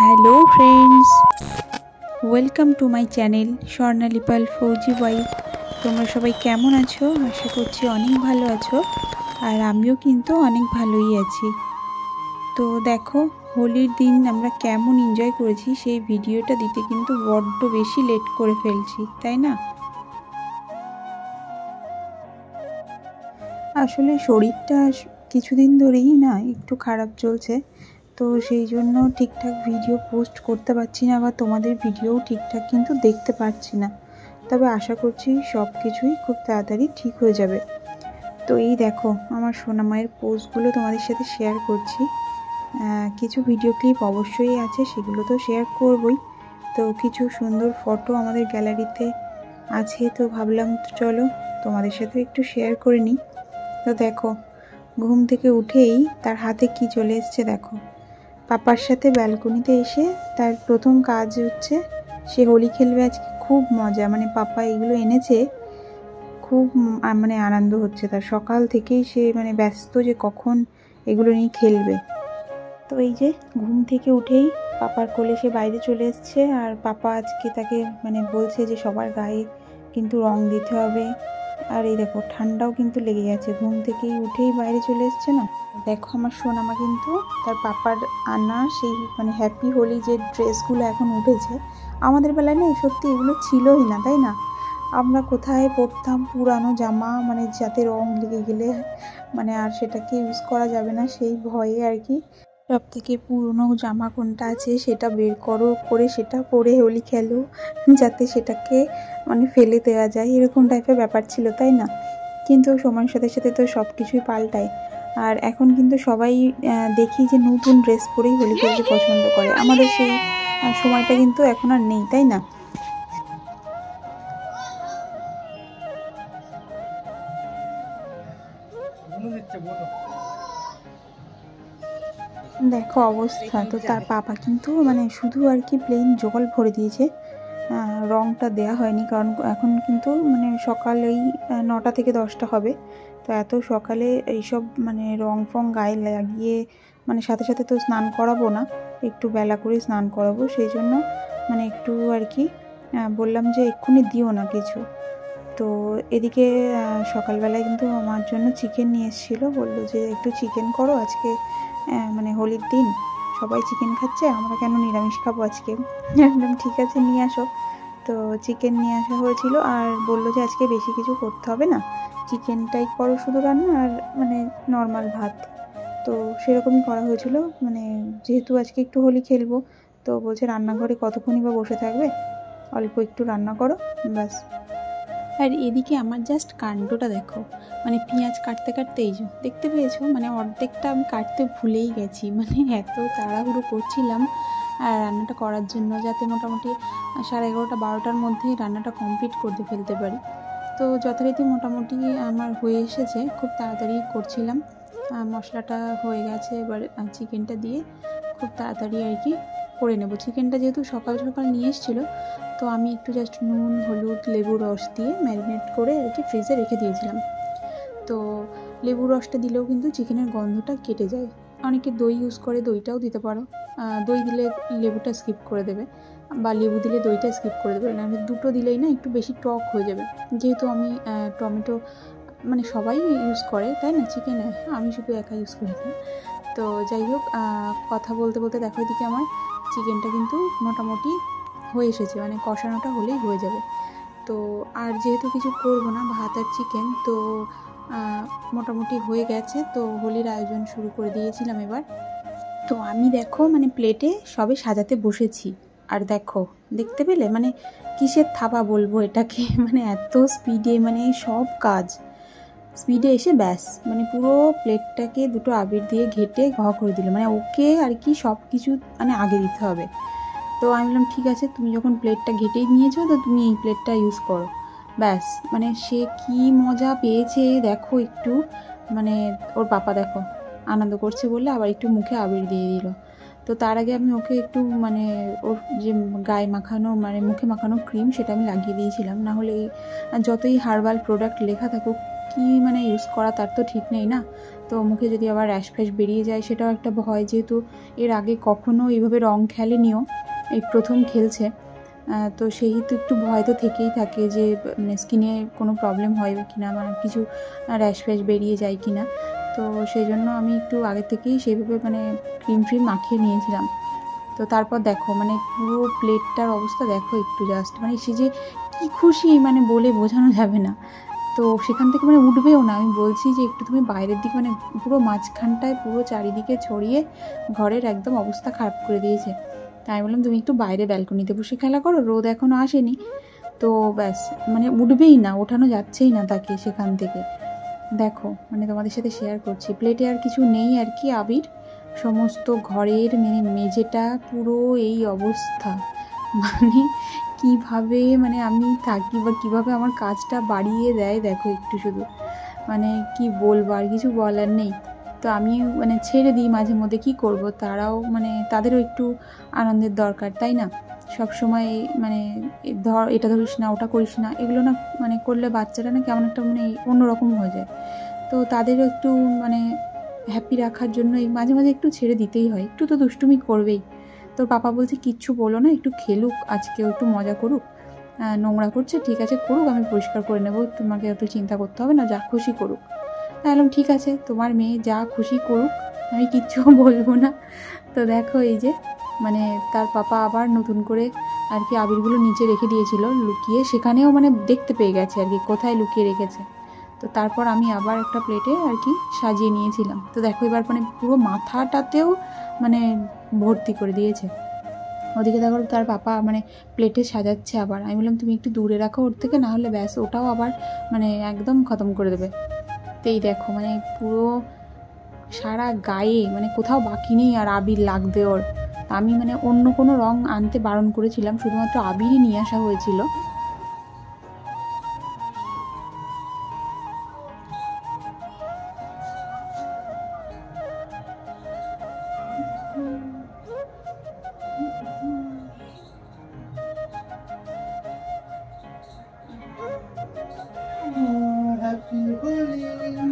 Hello friends, welcome to my channel Swarnali Pal ফৌজি wife. তোমরা সবাই কেমন আছো? আশা করছি অনেক ভালো আছো, আর আমিও কিন্তু অনেক ভালোই আছি। তো দেখো, হোলির দিন আমরা কেমন এনজয় করেছি সেই ভিডিওটা দিতে কিন্তু বড্ড বেশি লেট করে ফেলছি, তাই না? আসলে শরীরটা কিছুদিন ধরেই না একটু খারাপ চলছে, তো সেই জন্য ঠিকঠাক ভিডিও পোস্ট করতে পারছি না, বা তোমাদের ভিডিও ঠিকঠাক কিন্তু দেখতে পাচ্ছি না। তবে আশা করছি সব কিছুই খুব তাড়াতাড়ি ঠিক হয়ে যাবে। তো এই দেখো, আমার সোনামায়ের পোস্টগুলো তোমাদের সাথে শেয়ার করছি। কিছু ভিডিও ক্লিপ অবশ্যই আছে, সেগুলো তো শেয়ার করবই। তো কিছু সুন্দর ফটো আমাদের গ্যালারিতে আছে, তো ভাবলাম চলো তোমাদের সাথে একটু শেয়ার করে নিই। তো দেখো, ঘুম থেকে উঠেই তার হাতে কি চলে এসছে দেখো। পাপার সাথে ব্যালকনিতে এসে তার প্রথম কাজ হচ্ছে সে হোলি খেলবে আজকে। খুব মজা, মানে পাপা এগুলো এনেছে, খুব মানে আনন্দ হচ্ছে তার। সকাল থেকেই সে মানে ব্যস্ত যে কখন এগুলো নিয়ে খেলবে। তো এই যে ঘুম থেকে উঠেই পাপার কোলে সে বাইরে চলে এসছে, আর পাপা আজকে তাকে মানে বলছে যে সবার গায়ে কিন্তু রং দিতে হবে। আর এই দেখো, ঠান্ডাও কিন্তু লেগে গেছে, ঘুম থেকেই উঠেই বাইরে চলে এসছে না। দেখো, আমার সোনামা কিন্তু তার পাপার আনা সেই মানে হ্যাপি হোলি যে ড্রেসগুলো এখন উঠেছে, আমাদের বেলায় না সত্যি এগুলো ছিলই না, তাই না? আমরা কোথায় পরতাম পুরানো জামা, মানে যাতে রং লেগে গেলে মানে আর সেটাকে ইউজ করা যাবে না সেই ভয়ে আর কি। সব থেকে পুরনো জামা কোনটা আছে সেটা বের করে সেটা পরে হোলি খেলো, যাতে সেটাকে মানে ফেলে দেওয়া যায়, এরকম টাইপের ব্যাপার ছিল, তাই না? কিন্তু সময়ের সাথে সাথে তো সব কিছুই পাল্টায়। আর এখন কিন্তু সবাই দেখি যে নতুন ড্রেস পরেই হোলি খেলতে পছন্দ করে। আমাদের সেই সময়টা কিন্তু এখন আর নেই, তাই না? দেখো অবস্থা, তো তার পাপা কিন্তু মানে শুধু আর কি প্লেন জল ভরে দিয়েছে, রংটা দেয়া হয়নি, কারণ এখন কিন্তু মানে সকালেই 9টা থেকে 10টা হবে। তো এত সকালে এইসব মানে রং ফং গায়ে লাগিয়ে মানে সাথে সাথে তো স্নান করাবো না, একটু বেলা করে স্নান করাবো, সেই জন্য মানে একটু আর কি বললাম যে এক্ষুনি দিও না কিছু। তো এদিকে সকালবেলায় কিন্তু আমার জন্য চিকেন নিয়ে এসেছিলো, বললো যে একটু চিকেন করো আজকে, মানে হোলির দিন সবাই চিকেন খাচ্ছে, আমরা কেন নিরামিষ খাবো আজকে। একদম ঠিক আছে, নিয়ে আসো। তো চিকেন নিয়ে আসা হয়েছিল, আর বললো যে আজকে বেশি কিছু করতে হবে না, চিকেনটাই করো শুধু রান্না, আর মানে নর্মাল ভাত। তো সেরকমই করা হয়েছিল, মানে যেহেতু আজকে একটু হোলি খেলবো, তো বলছে রান্নাঘরে কতক্ষণই বা বসে থাকবে, অল্প একটু রান্না করো ব্যাস। আর এদিকে আমার জাস্ট কাণ্ডটা দেখো, মানে পেঁয়াজ কাটতে কাটতে এই যে দেখতে পেয়েছো, মানে অর্ধেকটা আমি কাটতে ভুলেই গেছি, মানে এত তাড়াহুড়ো করছিলাম আর রান্নাটা করার জন্য, যাতে মোটামুটি 11:30 12টার মধ্যে রান্নাটা কমপ্লিট করতে ফেলতে পারি। তো যথারীতি মোটামুটি আমার হয়ে এসেছে, খুব তাড়াতাড়ি করছিলাম। মশলাটা হয়ে গেছে, এবার চিকেনটা দিয়ে খুব তাড়াতাড়ি আর কি করে নেব। চিকেনটা যেহেতু সকাল সকাল নিয়ে এসেছিলো, তো আমি একটু জাস্ট নুন হলুদ লেবু রস দিয়ে ম্যারিনেট করে আর কি ফ্রিজে রেখে দিয়েছিলাম। তো লেবু রসটা দিলেও কিন্তু চিকেনের গন্ধটা কেটে যায়। অনেকে দই ইউজ করে, দইটাও দিতে পারো। দই দিলে লেবুটা স্কিপ করে দেবে, বা লেবু দিলে দইটা স্কিপ করে দেবে, না দুটো দিলেই না একটু বেশি টক হয়ে যাবে। যেহেতু আমি টমেটো মানে সবাই ইউজ করে, তাই না চিকেনে, আমি শুধু একা ইউজ করি না। তো যাই হোক, কথা বলতে বলতে দেখো এদিকে আমার চিকেনটা কিন্তু মোটামুটি হয়ে এসেছে, মানে কষানোটা হলেই হয়ে যাবে। তো আর যেহেতু কিছু করবো না, ভাত আর চিকেন, তো মোটামুটি হয়ে গেছে। তো হোলির আয়োজন শুরু করে দিয়েছিলাম এবার। তো আমি দেখো মানে প্লেটে সবে সাজাতে বসেছি, আর দেখো দেখতে পেলে মানে কিসের থাবা বলবো এটাকে, মানে এত স্পিডে, মানে সব কাজ স্পিডে এসে ব্যাস মানে পুরো প্লেটটাকে দুটো আবির দিয়ে ঘেটে করে দিল, মানে ওকে আর কি সব কিছু মানে আগে দিতে হবে। তো আমি বললাম ঠিক আছে, তুমি যখন প্লেটটা ঘেটেই নিয়েছো তো তুমি এই প্লেটটা ইউজ করো, ব্যাস। মানে সে কি মজা পেয়েছে দেখো একটু, মানে ওর পাপা দেখো আনন্দ করছে বলে আবার একটু মুখে আবির দিয়ে দিল। তো তার আগে আমি ওকে একটু মানে ওর যে গায়ে মাখানো মানে মুখে মাখানো ক্রিম সেটা আমি লাগিয়ে দিয়েছিলাম, না হলে যতই হার্বাল প্রোডাক্ট লেখা থাকুক কি মানে ইউজ করা তার তো ঠিক নেই না। তো মুখে যদি আবার র্যাশ ফ্যাশ বেরিয়ে যায় সেটাও একটা ভয়, যেহেতু এর আগে কখনো এইভাবে রং খেলেনিও, এই প্রথম খেলছে। তো সেই তো একটু ভয় তো থেকেই থাকে যে মানে স্কিনে কোনো প্রবলেম হয় কি না, মানে কিছু র্যাশ ফ্যাশ বেরিয়ে যায় কি না। তো সেই জন্য আমি একটু আগে থেকেই সেইভাবে মানে ক্রিম ফ্রিম মাখিয়ে নিয়েছিলাম। তো তারপর দেখো মানে পুরো প্লেটটার অবস্থা দেখো একটু জাস্ট, মানে সে যে কী খুশি মানে বলে বোঝানো যাবে না। তো সেখান থেকে মানে উঠবেও না, আমি বলছি যে একটু তুমি বাইরের দিকে, মানে পুরো মাঝখানটায় পুরো চারিদিকে ছড়িয়ে ঘরের একদম অবস্থা খারাপ করে দিয়েছে। তাই বললাম তুমি একটু বাইরে ব্যালকনিতে বসে খেলা করো, রোদ এখনও আসেনি। তো ব্যাস মানে উঠবেই না, ওঠানো যাচ্ছেই না তাকে সেখান থেকে। দেখো মানে তোমাদের সাথে শেয়ার করছি, প্লেটে আর কিছু নেই আর কি আবির, সমস্ত ঘরের মানে মেঝেটা পুরো এই অবস্থা। মানে কিভাবে মানে আমি থাকি বা কিভাবে আমার কাজটা বাড়িয়ে দেয় দেখো একটু, শুধু মানে কি বলবো, আর কিছু বলার নেই। তো আমি মানে ছেড়ে দিই মাঝে মধ্যে, কী করব, তারাও মানে তাদেরও একটু আনন্দের দরকার তাই না। সব সময় মানে ধর এটা ধরিস না ওটা করিস না, এগুলো না মানে করলে বাচ্চারা না কেমন একটা মানে অন্যরকম হয়ে যায়। তো তাদেরও একটু মানে হ্যাপি রাখার জন্য মাঝে মাঝে একটু ছেড়ে দিতেই হয়, একটু তো দুষ্টুমি করবেই। তোর পাপা বলছে কিচ্ছু বলো না, একটু খেলুক আজকেও, একটু মজা করুক, নোংরা করছে ঠিক আছে করুক, আমি পরিষ্কার করে নেবো, তোমাকে এত চিন্তা করতে হবে না, যা খুশি করুক। তাহলে ঠিক আছে তোমার মেয়ে যা খুশি করুক, আমি কিচ্ছু বলবো না। তো দেখো এই যে মানে তার পাপা আবার নতুন করে আর কি আবিরগুলো নিচে রেখে দিয়েছিল লুকিয়ে, সেখানেও মানে দেখতে পেয়ে গেছে আর কি কোথায় লুকিয়ে রেখেছে। তো তারপর আমি আবার একটা প্লেটে আর কি সাজিয়ে নিয়েছিলাম। তো দেখো এবার মানে পুরো মাথাটাতেও মানে ভর্তি করে দিয়েছে। ওদিকে দেখো তার পাপা মানে প্লেটে সাজাচ্ছে আবার, আমি বললাম তুমি একটু দূরে রাখো ওর থেকে, না হলে ব্যাস ওটাও আবার মানে একদম খতম করে দেবে। তো এই দেখো মানে পুরো সারা গায়ে মানে কোথাও বাকি নেই আর আবির লাগবে ওর। আমি মানে অন্য কোনো রং আনতে বারণ করেছিলাম, শুধুমাত্র আবিরই নিয়ে আসা হয়েছিল।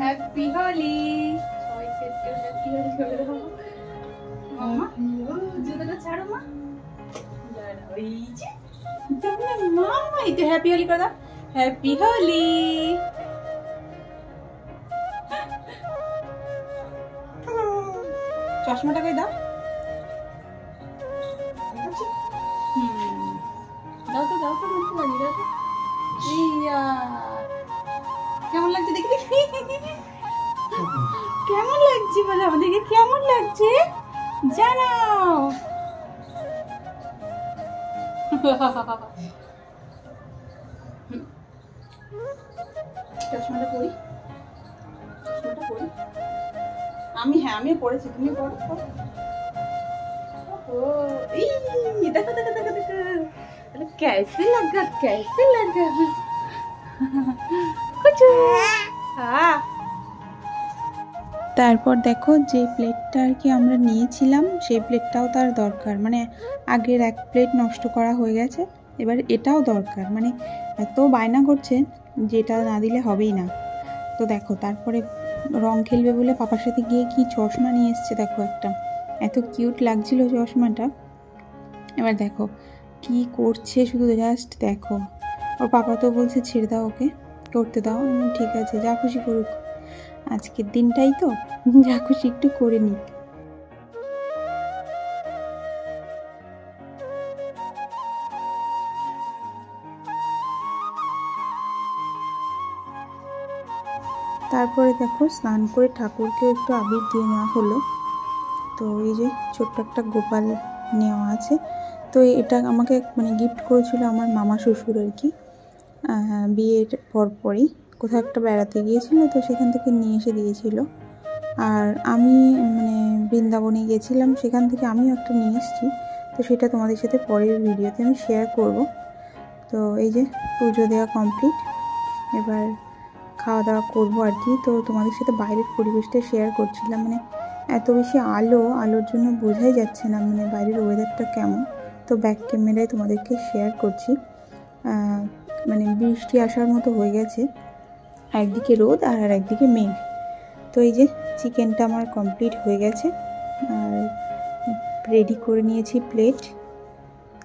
হ্যাপি হোলি, সবাইকে একটু হ্যাপি হোলি করে দাও। মামা জুতোটা ছাড়ো মা, ওই যে মামা এই তো হ্যাপি হোলি করে দাও, হ্যাপি হোলি। চশমাটা কই দাও, দাও তো দাও তো মুখে লাগিয়ে দাও তো। ইয়া কেমন লাগছে দেখি দেখি, কেমন লাগছে বলো আমাদেরকে, কেমন লাগছে জানাও। চশমাটা পরি, চশমাটা পরি আমি, হ্যাঁ আমিও পড়েছি, তুমি পড়ো। ও এই দেখো দেখো দেখো দেখো, कैसे लगा कैसे लगा कुछ। हाँ তারপর দেখো যে প্লেটটা আর কি আমরা নিয়েছিলাম সেই প্লেটটাও তার দরকার, মানে আগের এক প্লেট নষ্ট করা হয়ে গেছে, এবার এটাও দরকার, মানে এত বায়না করছে যে এটা না দিলে হবেই না। তো দেখো তারপরে রং খেলবে বলে পাপার সাথে গিয়ে কি চশমা নিয়ে এসছে দেখো একটা, এত কিউট লাগছিল চশমাটা। এবার দেখো কি করছে শুধু জাস্ট দেখো, ওর পাপা তো বলছে ছেড়ে দাও ওকে করতে দাও, ঠিক আছে যা খুশি করুক, আজকের দিনটাই তো যা খুশি একটু করে নিক। তারপরে দেখো স্নান করে ঠাকুরকে একটু আবির দিয়ে নেওয়া হলো। তো এই যে ছোট্ট একটা গোপাল নেওয়া আছে, তো এটা আমাকে মানে গিফট করেছিল আমার মামা শ্বশুর আর কি, বিয়ের পরপরই কোথাও একটা বেড়াতে গিয়েছিল, তো সেখান থেকে নিয়ে এসে দিয়েছিল। আর আমি মানে বৃন্দাবনে গেছিলাম, সেখান থেকে আমিও একটা নিয়ে এসেছি, তো সেটা তোমাদের সাথে পরের ভিডিওতে আমি শেয়ার করব। তো এই যে পুজো দেওয়া কমপ্লিট, এবার খাওয়া দাওয়া করবো আর কি। তো তোমাদের সাথে বাইরের পরিবেশটা শেয়ার করছিলাম, মানে এত বেশি আলোর জন্য বোঝাই যাচ্ছে না মানে বাইরের ওয়েদারটা কেমন। তো ব্যাক ক্যামেরায় তোমাদেরকে শেয়ার করছি, মানে বৃষ্টি আসার মতো হয়ে গেছে। একদিকে রোদ আর একদিকে মেঘ। তো এই যে চিকেনটা আমার কমপ্লিট হয়ে গেছে আর রেডি করে নিয়েছি প্লেট,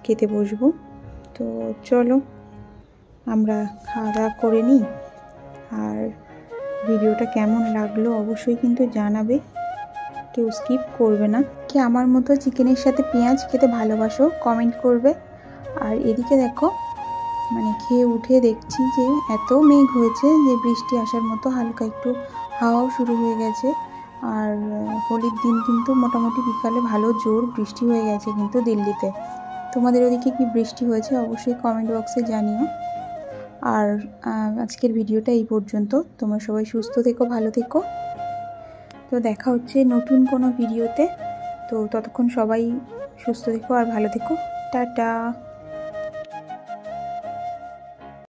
খেতে বসবো। তো চলো আমরা খাওয়া দাওয়া করে নিই। আর ভিডিওটা কেমন লাগলো অবশ্যই কিন্তু জানাবে, কেউ স্কিপ করবে না। কি আমার মতো চিকেনের সাথে পেঁয়াজ খেতে ভালোবাসো কমেন্ট করবে। আর এদিকে দেখো মানে খেয়ে উঠে দেখছি যে এত মেঘ হয়েছে যে বৃষ্টি আসার মতো, হালকা একটু হাওয়াও শুরু হয়ে গেছে। আর হোলির দিন কিন্তু মোটামুটি বিকালে ভালো জোর বৃষ্টি হয়ে গেছে কিন্তু দিল্লিতে। তোমাদের ওদিকে কি বৃষ্টি হয়েছে অবশ্যই কমেন্ট বক্সে জানিও। আর আজকের ভিডিওটা এই পর্যন্ত। তোমরা সবাই সুস্থ থেকো, ভালো থেকো। তো দেখা হচ্ছে নতুন কোনো ভিডিওতে। তো ততক্ষণ সবাই সুস্থ থেকো আর ভালো থেকো। টাটা।